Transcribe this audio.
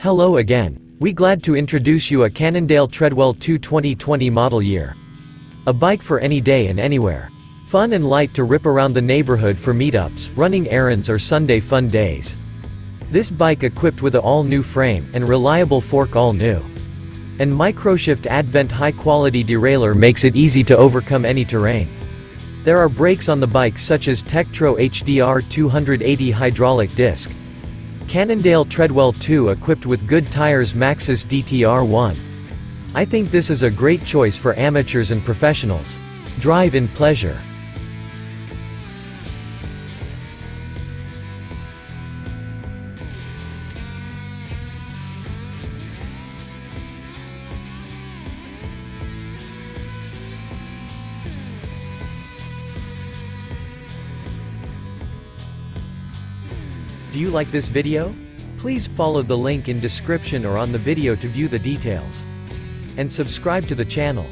Hello again. We glad to introduce you a Cannondale Treadwell 2 2020 model year. A bike for any day and anywhere. Fun and light to rip around the neighborhood for meetups, running errands or Sunday fun days. This bike equipped with a all-new frame, and reliable fork all new. And microSHIFT Advent high-quality derailleur makes it easy to overcome any terrain. There are brakes on the bike such as Tektro HD-R280 hydraulic disc. Cannondale Treadwell 2 equipped with good tires Maxxis DTR-1. I think this is a great choice for amateurs and professionals. Drive in pleasure. Do you like this video? Please follow the link in description or on the video to view the details. And subscribe to the channel.